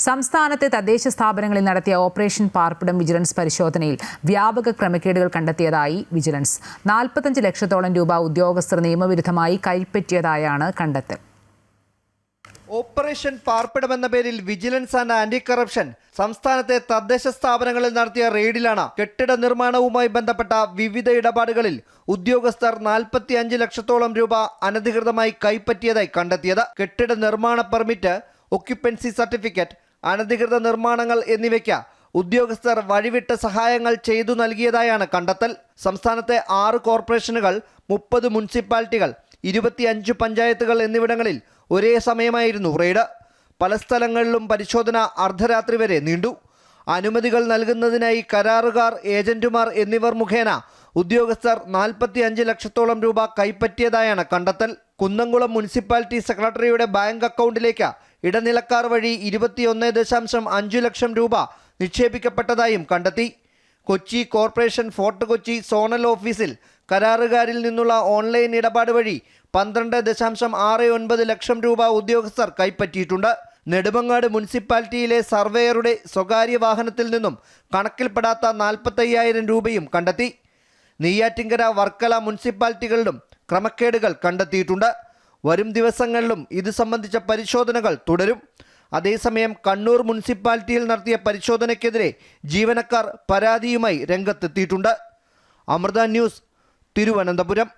സംസ്ഥാനത്തെ തദ്ദേശ സ്ഥാപനങ്ങളിൽ നടത്തിയ ഓപ്പറേഷൻ പാർപ്പിടം വിജിലൻസ് പരിശോധനയിൽ വ്യാപക ക്രമക്കേടുകൾ കണ്ടെത്തിയതായി വിജിലൻസ്. 45 ലക്ഷത്തോളം രൂപ ഉദ്യോഗസ്ഥർ നിയമവിരുദ്ധമായി കൈപ്പറ്റിയതായാണ് കണ്ടെത്തൽ. ഓപ്പറേഷൻ പാർപ്പിടം എന്ന പേരിൽ വിജിലൻസ് ആൻഡ് ആന്റി കറപ്ഷൻ സംസ്ഥാനത്തെ തദ്ദേശ സ്ഥാപനങ്ങളിൽ നടത്തിയ റെയ്ഡിലാണ് കെട്ടിട നിർമ്മാണവുമായി ബന്ധപ്പെട്ട വിവിധ ഇടപാടുകളിൽ ഉദ്യോഗസ്ഥർ 45 ലക്ഷത്തോളം രൂപ അനധികൃതമായി കൈപ്പറ്റിയതായി കണ്ടെത്തിയത്. കെട്ടിട നിർമ്മാണ പെർമിറ്റ്, ഒക്യുപ്പൻസി സർട്ടിഫിക്കറ്റ്, അനധികൃത നിർമ്മാണങ്ങൾ എന്നിവയ്ക്ക് ഉദ്യോഗസ്ഥർ വഴിവിട്ട സഹായങ്ങൾ ചെയ്തു നൽകിയതായാണ് കണ്ടെത്തൽ. സംസ്ഥാനത്തെ 6 കോർപ്പറേഷനുകൾ, 30 മുനിസിപ്പാലിറ്റികൾ, 25 പഞ്ചായത്തുകൾ എന്നിവിടങ്ങളിൽ ഒരേ സമയമായിരുന്നു റെയ്ഡ്. പല സ്ഥലങ്ങളിലും പരിശോധന അർദ്ധരാത്രി വരെ നീണ്ടു. അനുമതികൾ നൽകുന്നതിനായി കരാറുകാർ, ഏജന്റുമാർ എന്നിവർ മുഖേന ഉദ്യോഗസ്ഥർ 45 ലക്ഷത്തോളം രൂപ കൈപ്പറ്റിയതായാണ് കണ്ടെത്തൽ. കുന്നംകുളം മുനിസിപ്പാലിറ്റി സെക്രട്ടറിയുടെ ബാങ്ക് അക്കൗണ്ടിലേക്ക് ഇടനിലക്കാർ വഴി 21.5 ലക്ഷം രൂപ നിക്ഷേപിക്കപ്പെട്ടതായും കണ്ടെത്തി. Kochi corporation fort Kochi zonal ഓഫീസിൽ കരാറുകാരിൽ നിന്നുള്ള ഓൺലൈൻ ഇടപാട് വഴി 12.69 ലക്ഷം രൂപ ഉദ്യോഗസ്ഥർ കൈപ്പറ്റിയിട്ടുണ്ട്. നെടുമങ്ങാട് മുനിസിപ്പാലിറ്റിയിലെ സർവേയറുടെ സ്വകാര്യ വാഹനത്തിൽ നിന്നും കണക്കിൽപ്പെടാത്ത 45,000 രൂപയും കണ്ടെത്തി. നെയ്യാറ്റിൻകര, വർക്കല മുനിസിപ്പാലിറ്റികളിലും ക്രമക്കേടുകൾ കണ്ടെത്തിയിട്ടുണ്ട്. വരും ദിവസങ്ങളിലും ഇത് സംബന്ധിച്ച പരിശോധനകൾ തുടരും. അതേസമയം കണ്ണൂർ മുനിസിപ്പാലിറ്റിയിൽ നടത്തിയ പരിശോധനയ്ക്കെതിരെ ജീവനക്കാർ പരാതിയുമായി രംഗത്തെത്തിയിട്ടുണ്ട്. അമൃത ന്യൂസ്, തിരുവനന്തപുരം.